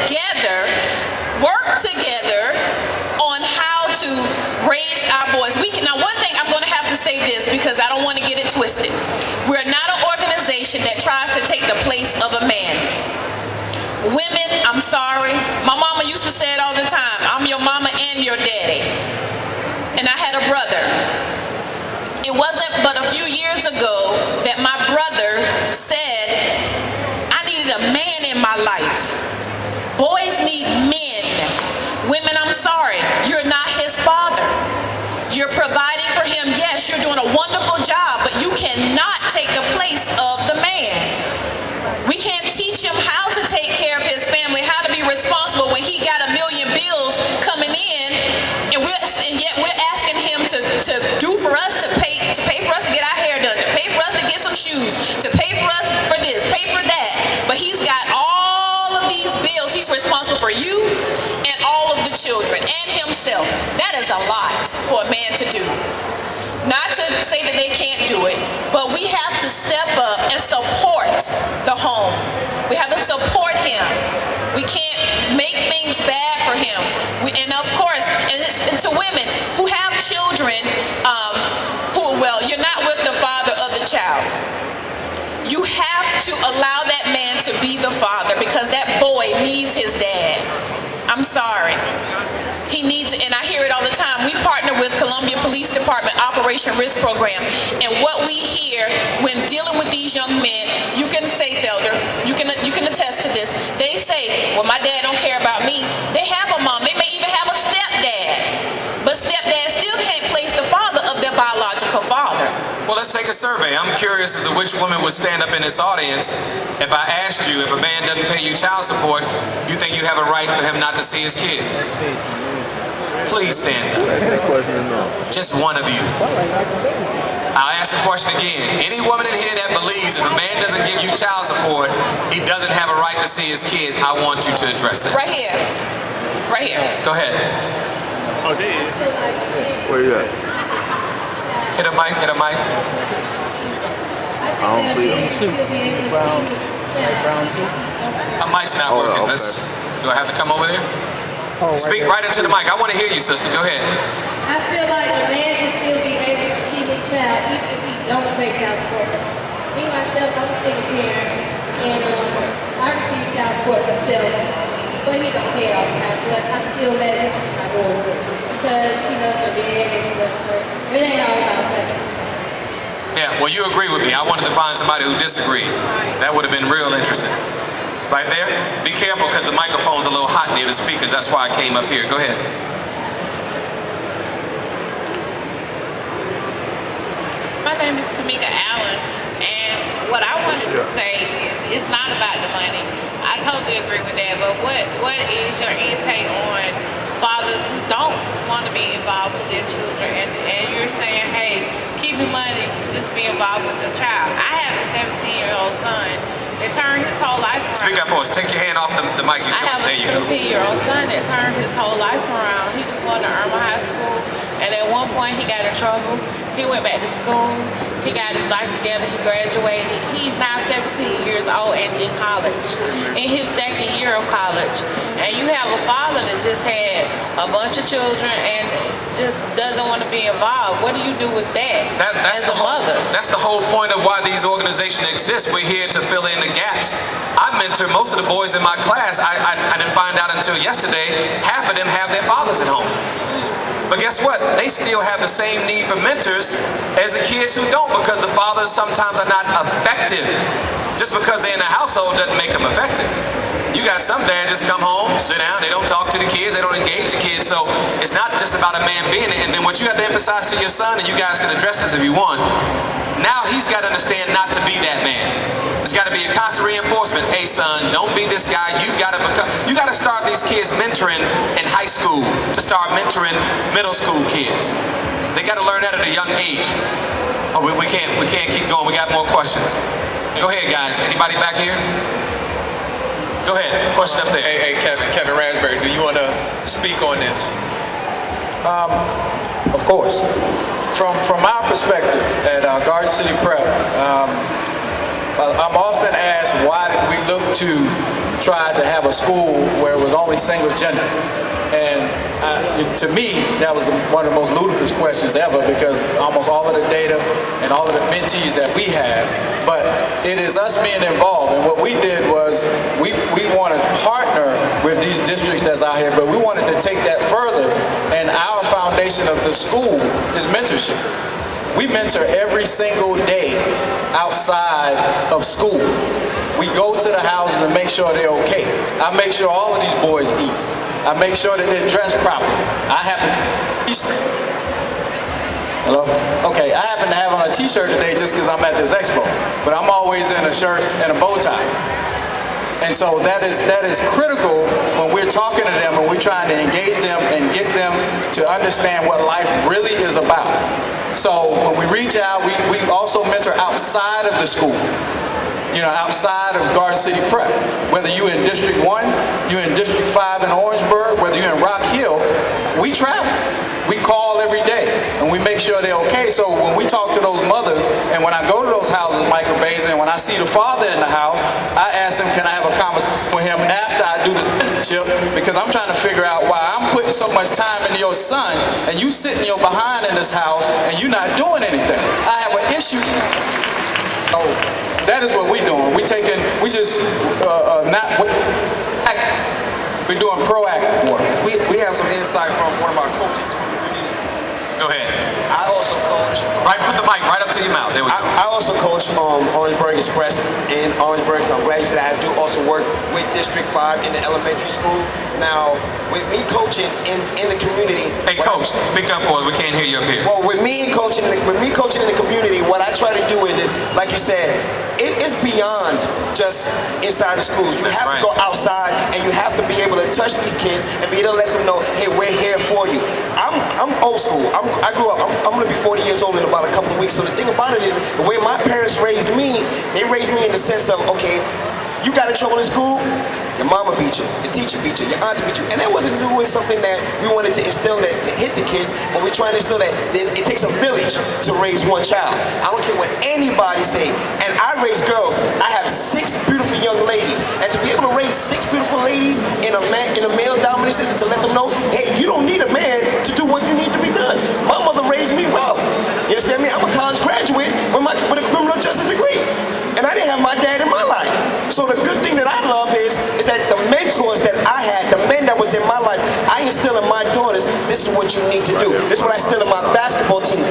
together, work together on how to raise our boys. Now, one thing, I'm going to have to say this because I don't want to get it twisted. We're not an organization that tries to take the place of a man. Women, I'm sorry. My mama used to say it all the time. I'm your mama and your daddy. And I had a brother. It wasn't but a few years ago that my brother said, I needed a man in my life. Boys need men. Women, I'm sorry, you're not his father. You're providing for him. Yes, you're doing a wonderful job, but you cannot take the place of the man. We can't teach him how to take care of his family, how to be responsible when he got a million bills coming in, and yet we're asking him to do for us, to pay for us to get our hair done, to pay for us to get some shoes, to pay for us for this, pay for that. But he's got all of these bills. He's responsible for you and all of the children and himself. That is a lot for a man to do. Not to say that they can't do it, but we have to step up and support the home. We have to support him. We can't make things bad for him. And of course, and to women who have children, you're not with the father of the child. You have to allow that man to be the father because that boy needs his dad. I'm sorry. He needs it, and I hear it all the time. We partner with Columbia Police Department Operation Risk Program, and what we hear when dealing with these young men, you can say, Felder, you can attest to this. They say, well, my dad don't care about me. They have a mom. They may even have a stepdad, but stepdad still can't place the father of their biological father. Well, let's take a survey. I'm curious as to which woman would stand up in this audience if I asked you, if a man doesn't pay you child support, you think you have a right for him not to see his kids? Please stand up. Just one of you. I'll ask the question again. Any woman in here that believes if a man doesn't give you child support, he doesn't have a right to see his kids, I want you to address that. Right here. Right here. Go ahead. Oh, there you is. Where you at? Hit a mic, hit a mic. I don't see him. My mic's not working. Do I have to come over there? Speak right into the mic. I want to hear you, sister. Go ahead. I feel like a man should still be able to see his child even if he don't pay child support. Me, myself, I'm a single parent, and I receive child support myself, but he don't pay all the time, but I still let him see my daughter because she loves her dad and he loves her. It ain't all about money. Yeah, well, you agree with me. I wanted to find somebody who disagreed. That would have been real interesting. Right there? Be careful because the microphone's a little hot near the speakers. That's why I came up here. Go ahead. My name is Tamika Allen, and what I wanted to say is it's not about the money. I totally agree with that, but what is your intake on fathers who don't want to be involved with their children, and you're saying, hey, keep your money, just be involved with your child. I have a 17-year-old son that turned his whole life around. Speak up for us. Take your hand off the mic. I have a 17-year-old son that turned his whole life around. He was going to Irma High School, and at one point he got in trouble. He went back to school. He got his life together. He graduated. He's now 17 years old and in college, in his second year of college. And you have a father that just had a bunch of children and just doesn't want to be involved. What do you do with that as a mother? That's the whole point of why these organizations exist. We're here to fill in the gaps. I mentor most of the boys in my class. I didn't find out until yesterday, half of them have their fathers at home. But guess what? They still have the same need for mentors as the kids who don't, because the fathers sometimes are not effective. Just because they're in the household doesn't make them effective. You got some dads just come home, sit down, they don't talk to the kids, they don't engage the kids. So it's not just about a man being it. And then what you have to emphasize to your son, and you guys can address this if you want, now he's got to understand not to be that man. There's got to be a constant reinforcement. Hey son, don't be this guy. You got to start these kids mentoring in high school to start mentoring middle school kids. They got to learn that at a young age. Oh, we can't keep going. We got more questions. Go ahead, guys. Anybody back here? Go ahead. Question up there. Hey, Kevin Raspberry, do you want to speak on this? Of course. From our perspective at Garden City Prep, I'm often asked, why did we look to tried to have a school where it was only single gender. And to me, that was one of the most ludicrous questions ever, because almost all of the data and all of the mentees that we have, but it is us being involved. And what we did was we want to partner with these districts that's out here, but we wanted to take that further, and our foundation of the school is mentorship. We mentor every single day outside of school. We go to the houses and make sure they're okay. I make sure all of these boys eat. I make sure that they're dressed properly. I happen Hello? Okay, I happen to have on a t-shirt today just because I'm at this expo, but I'm always in a shirt and a bow tie. And so that is critical when we're talking to them and we're trying to engage them and get them to understand what life really is about. So when we reach out, we also mentor outside of the school. You know, outside of Garden City Prep. Whether you're in District 1, you're in District 5 in Orangeburg, whether you're in Rock Hill, we travel. We call every day and we make sure they're okay. So when we talk to those mothers, and when I go to those houses, Michael Bays, and when I see the father in the house, I ask them, can I have a conversation with him after I do the chip? Because I'm trying to figure out why I'm putting so much time into your son and you sitting your behind in this house and you're not doing anything. I have an issue. Oh, that is what we're doing. We're doing proactive work. We have some insight from one of our coaches from the community. Go ahead. I also coach. Right, put the mic right up to your mouth. There we go. I also coach Orangeburg Express in Orangeburg, so I'm glad you said I do also work with District 5 in the elementary school. Now, with me coaching in the community. Hey, Coach, speak up for us. We can't hear you up here. Well, with me coaching in the community, what I try to do is like you said, it's beyond just inside the schools. You have to go outside and you have to be able to touch these kids and be able to let them know, hey, we're here for you. I'm old school. I grew up. I'm going to be 40 years old in about a couple of weeks. So the thing about it is, the way my parents raised me, they raised me in the sense of, okay, you got in trouble in school, your mama beat you, your teacher beat you, your auntie beat you. And that wasn't doing something that we wanted to instill that to hit the kids, but we're trying to instill that it takes a village to raise one child. I don't care what anybody say. And I raise girls. I have 6 beautiful young ladies. And to be able to raise 6 beautiful ladies in a male-dominated system, to let them know, hey, you don't need a man to do what you need to be done. My mother raised me well. You understand me? I'm a college graduate with a criminal justice degree. And I didn't have my dad in my life. So the good thing that I love is that the mentors that I had, the men that was in my life, I instill in my daughters, this is what you need to do. This is what I instill in my basketball team.